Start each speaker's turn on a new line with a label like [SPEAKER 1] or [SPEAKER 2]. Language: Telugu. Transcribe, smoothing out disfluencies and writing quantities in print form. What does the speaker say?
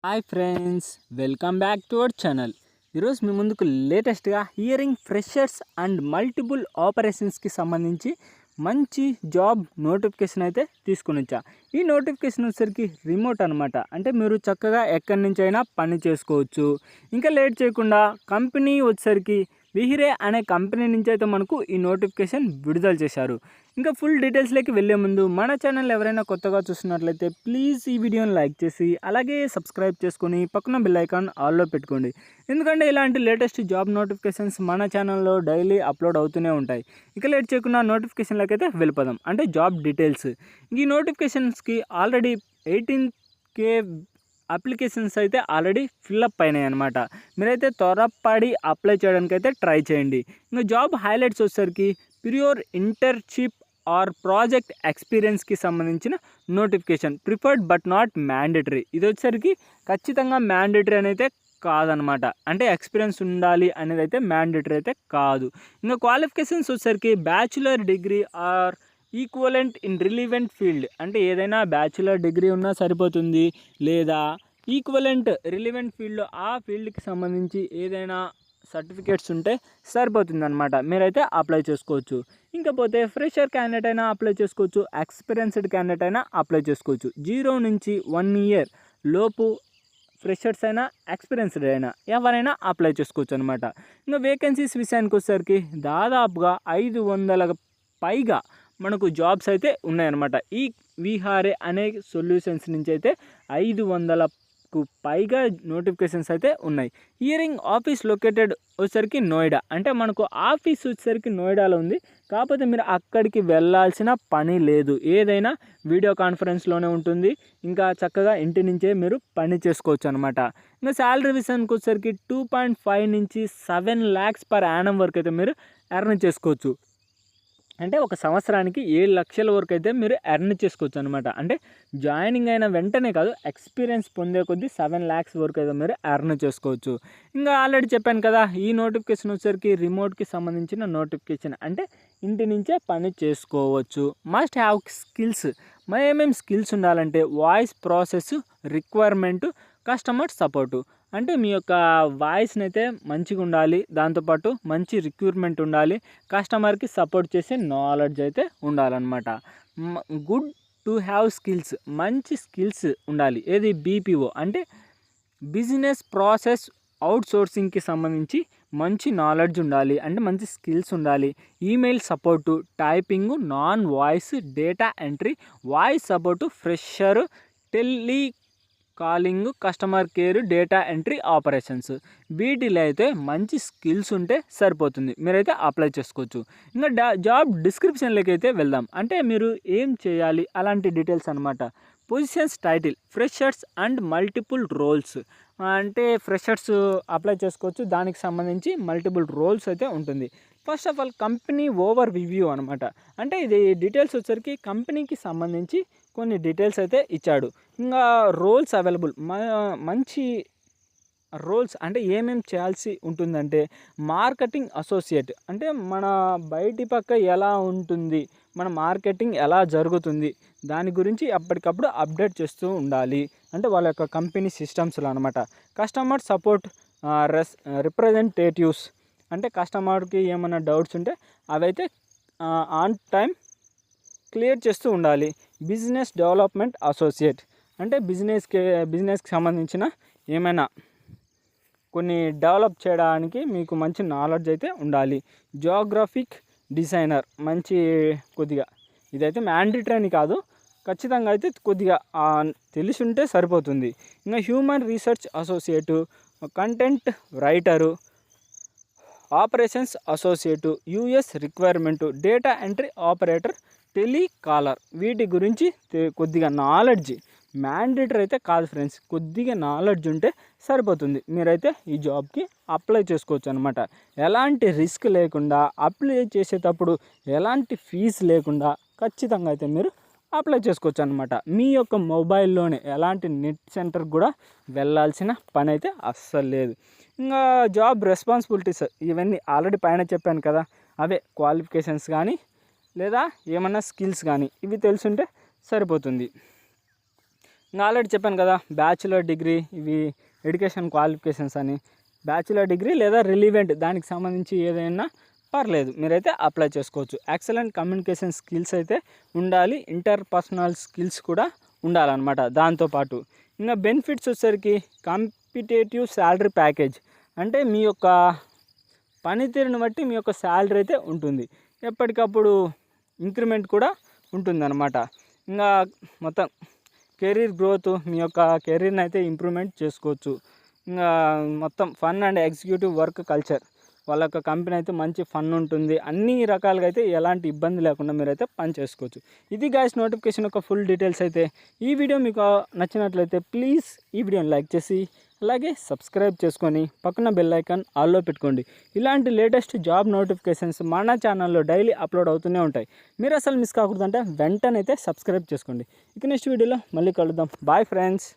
[SPEAKER 1] Hi friends, welcome back to our channel. ఈరోజు మీ ముందుకు లేటెస్ట్గా హియరింగ్ ఫ్రెషర్స్ అండ్ మల్టిపుల్ ఆపరేషన్స్కి సంబంధించి మంచి జాబ్ నోటిఫికేషన్ అయితే తీసుకుని వచ్చా. ఈ నోటిఫికేషన్ వచ్చేసరికి రిమోట్ అనమాట. అంటే మీరు చక్కగా ఎక్కడి నుంచి అయినా పని చేసుకోవచ్చు. ఇంకా లేట్ చేయకుండా కంపెనీ వచ్చేసరికి విహిరే అనే కంపెనీ నుంచి అయితే మనకు ఈ నోటిఫికేషన్ విడుదల చేశారు. ఇంకా ఫుల్ డీటెయిల్స్లోకి వెళ్ళే ముందు మన ఛానల్ ఎవరైనా కొత్తగా చూస్తున్నట్లయితే ప్లీజ్ ఈ వీడియోని లైక్ చేసి అలాగే సబ్స్క్రైబ్ చేసుకొని పక్కన బెల్ ఐకాన్ ఆల్లో పెట్టుకోండి. ఎందుకంటే ఇలాంటి లేటెస్ట్ జాబ్ నోటిఫికేషన్స్ మన ఛానల్లో డైలీ అప్లోడ్ అవుతూనే ఉంటాయి. ఇక లేట్ చేయకుండా నోటిఫికేషన్లోకి అయితే వెళ్ళిపోదాం. అంటే జాబ్ డీటెయిల్స్. ఈ నోటిఫికేషన్స్కి ఆల్రెడీ 18K అప్లికేషన్స్ అయితే ఆల్రెడీ ఫిల్అప్ అయినాయి అనమాట. మీరైతే త్వరపడి అప్లై చేయడానికి అయితే ట్రై చేయండి. ఇంకా జాబ్ హైలైట్స్ వచ్చేసరికి ప్యూర్ ఇంటర్న్షిప్ ఆర్ ప్రాజెక్ట్ ఎక్స్పీరియన్స్కి సంబంధించిన notification, preferred but not mandatory. ఇది వచ్చేసరికి ఖచ్చితంగా మ్యాండేటరీ అని అయితే కాదనమాట. అంటే ఎక్స్పీరియన్స్ ఉండాలి అనేది అయితే మ్యాండేటరీ అయితే కాదు. ఇంకా క్వాలిఫికేషన్స్ వచ్చేసరికి bachelor degree or equivalent in relevant field. అంటే ఏదైనా బ్యాచులర్ డిగ్రీ ఉన్నా సరిపోతుంది, లేదా ఈక్వలెంట్ రిలివెంట్ ఫీల్డ్లో ఆ ఫీల్డ్కి సంబంధించి ఏదైనా సర్టిఫికేట్స్ ఉంటే సరిపోతుంది అనమాట. మీరైతే అప్లై చేసుకోవచ్చు. ఇంకపోతే ఫ్రెషర్ క్యాండిడేట్ అయినా అప్లై చేసుకోవచ్చు, ఎక్స్పీరియన్స్డ్ క్యాండిడేట్ అయినా అప్లై చేసుకోవచ్చు. 0 నుంచి 1 year లోపు ఫ్రెషర్స్ అయినా ఎక్స్పీరియన్స్డ్ అయినా ఎవరైనా అప్లై చేసుకోవచ్చు అనమాట. ఇంకా వేకెన్సీస్ విషయానికి వచ్చేసరికి దాదాపుగా 500 పైగా మనకు జాబ్స్ అయితే ఉన్నాయన్నమాట. ఈ విహారే అనే సొల్యూషన్స్ నుంచి అయితే 500కు పైగా నోటిఫికేషన్స్ అయితే ఉన్నాయి. హియరింగ్ ఆఫీస్ లొకేటెడ్ వచ్చేసరికి నోయిడా. అంటే మనకు ఆఫీస్ వచ్చేసరికి నోయిడాలో ఉంది. కాకపోతే మీరు అక్కడికి వెళ్ళాల్సిన పని లేదు. ఏదైనా వీడియో కాన్ఫరెన్స్లోనే ఉంటుంది. ఇంకా చక్కగా ఇంటి నుంచే మీరు పని చేసుకోవచ్చు అనమాట. ఇంకా శాలరీ విషయానికి వచ్చేసరికి 2.5 నుంచి 7 lakhs పర్ యానం వరకు అయితే మీరు ఎర్న్ చేసుకోవచ్చు. అంటే ఒక సంవత్సరానికి 7 లక్షల వరకు అయితే మీరు ఎర్న్ చేసుకోవచ్చు అనమాట. అంటే జాయినింగ్ అయిన వెంటనే కాదు, ఎక్స్పీరియన్స్ పొందే కొద్దీ 7 lakhs వరకు అయితే మీరు ఎర్న్ చేసుకోవచ్చు. ఇంకా ఆల్రెడీ చెప్పాను కదా, ఈ నోటిఫికేషన్ వచ్చేసరికి రిమోట్కి సంబంధించిన నోటిఫికేషన్. అంటే ఇంటి నుంచే పని చేసుకోవచ్చు. Must have skills. మరి ఏమేమి స్కిల్స్ ఉండాలంటే voice process requirement, customer support. అంటే మీ యొక్క వాయిస్ని అయితే మంచిగా ఉండాలి, దాంతోపాటు మంచి రిక్రూట్మెంట్ ఉండాలి, కస్టమర్కి సపోర్ట్ చేసే నాలెడ్జ్ అయితే ఉండాలన్నమాట. Good to have skills. మంచి స్కిల్స్ ఉండాలి. ఏది బీపీఓ అంటే బిజినెస్ ప్రాసెస్ అవుట్ సోర్సింగ్కి సంబంధించి మంచి నాలెడ్జ్ ఉండాలి, అంటే మంచి స్కిల్స్ ఉండాలి. Email support, typing, non voice data entry, voice support, fresher, tele calling, customer care, data entry operations. వీటిలో అయితే మంచి స్కిల్స్ ఉంటే సరిపోతుంది, మీరైతే అప్లై చేసుకోవచ్చు. ఇంకా జాబ్ డిస్క్రిప్షన్లోకి అయితే వెళ్దాం. అంటే మీరు ఏం చేయాలి అలాంటి డీటెయిల్స్ అనమాట. Positions title freshers and multiple roles. అంటే ఫ్రెషర్స్ అప్లై చేసుకోవచ్చు, దానికి సంబంధించి మల్టిపుల్ రోల్స్ అయితే ఉంటుంది. First of all company overview అనమాట. అంటే ఇది డీటెయిల్స్ వచ్చేసరికి కంపెనీకి సంబంధించి కొన్ని డీటెయిల్స్ అయితే ఇచ్చాడు. ఇంకా రోల్స్ అవైలబుల్. మంచి రోల్స్ అంటే ఏమేమి చేయాల్సి ఉంటుందంటే మార్కెటింగ్ అసోసియేట్. అంటే మన బయటి పక్క ఎలా ఉంటుంది, మన మార్కెటింగ్ ఎలా జరుగుతుంది, దాని గురించి ఎప్పటికప్పుడు అప్డేట్ చేస్తూ ఉండాలి. అంటే వాళ్ళ యొక్క కంపెనీ సిస్టమ్స్లో అనమాట. Customer support representatives. అంటే కస్టమర్కి ఏమైనా డౌట్స్ ఉంటే అవైతే ఆన్ టైం క్లియర్ చేస్తూ ఉండాలి. Business development associate. అంటే బిజినెస్కి సంబంధించిన ఏమైనా కొన్ని డెవలప్ చేయడానికి మీకు మంచి నాలెడ్జ్ అయితే ఉండాలి. Geographic designer. మంచి కొద్దిగా ఇదైతే మ్యాండేటరీ అని కాదు, ఖచ్చితంగా అయితే కొద్దిగా తెలిసి ఉంటే సరిపోతుంది. ఇంకా human research associate, content writer, operations associate, US requirement, data entry operator, telecaller. వీటి గురించి కొద్దిగా నాలెడ్జ్, మ్యాండేటరీ అయితే కాదు ఫ్రెండ్స్, కొద్దిగా నాలెడ్జ్ ఉంటే సరిపోతుంది, మీరైతే ఈ జాబ్కి అప్లై చేసుకోవచ్చు అనమాట. ఎలాంటి రిస్క్ లేకుండా, అప్లై చేసేటప్పుడు ఎలాంటి ఫీజు లేకుండా ఖచ్చితంగా అయితే మీరు అప్లై చేసుకోవచ్చు అనమాట. మీ యొక్క మొబైల్లోనే ఎలాంటి నెట్ సెంటర్కి కూడా వెళ్ళాల్సిన పని అయితే అస్సలు లేదు. ఇంకా జాబ్ రెస్పాన్సిబిలిటీస్ ఇవన్నీ ఆల్రెడీ పైన చెప్పాను కదా, అవే క్వాలిఫికేషన్స్ కానీ లేదా ఏమన్నా స్కిల్స్ కానీ ఇవి తెలుసుంటే సరిపోతుంది. ఇంకా ఆల్రెడీ చెప్పాను కదా, బ్యాచులర్ డిగ్రీ, ఇవి ఎడ్యుకేషన్ క్వాలిఫికేషన్స్ అని. బ్యాచులర్ డిగ్రీ లేదా రిలీవెంట్ దానికి సంబంధించి ఏదైనా పర్లేదు, మీరైతే అప్లై చేసుకోవచ్చు. ఎక్సలెంట్ కమ్యూనికేషన్ స్కిల్స్ అయితే ఉండాలి, ఇంటర్ పర్సనల్ స్కిల్స్ కూడా ఉండాలన్నమాట. దాంతోపాటు ఇంకా బెనిఫిట్స్ వచ్చేసరికి కాంపిటేటివ్ శాలరీ ప్యాకేజ్, అంటే మీ యొక్క పనితీరుని బట్టి మీ యొక్క శాలరీ అయితే ఉంటుంది. ఎప్పటికప్పుడు ఇంక్రిమెంట్ కూడా ఉంటుందన్నమాట. ఇంకా మొత్తం కెరీర్ గ్రోత్, మీ యొక్క కెరీర్ని అయితే ఇంప్రూవ్మెంట్ చేసుకోవచ్చు. ఇంకా మొత్తం fun and executive work culture, వాళ్ళ యొక్క కంపెనీ అయితే మంచి ఫన్ ఉంటుంది. అన్ని రకాలుగా అయితే ఎలాంటి ఇబ్బంది లేకుండా మీరైతే పని చేసుకోవచ్చు. ఇది గాయ్స్ నోటిఫికేషన్ యొక్క ఫుల్ డీటెయిల్స్ అయితే. ఈ వీడియో మీకు నచ్చినట్లయితే ప్లీజ్ ఈ వీడియోని లైక్ చేసి అలాగే సబ్స్క్రైబ్ చేసుకొని పక్కన బెల్ ఐకాన్ ఆల్లో పెట్టుకోండి. ఇలాంటి లేటెస్ట్ జాబ్ నోటిఫికేషన్స్ మన ఛానల్లో డైలీ అప్లోడ్ అవుతూనే ఉంటాయి. మీరు అసలు మిస్ కాకూడదంటే వెంటనే అయితే సబ్స్క్రైబ్ చేసుకోండి. ఇక నెక్స్ట్ వీడియోలో మళ్ళీ కలుద్దాం. Bye friends.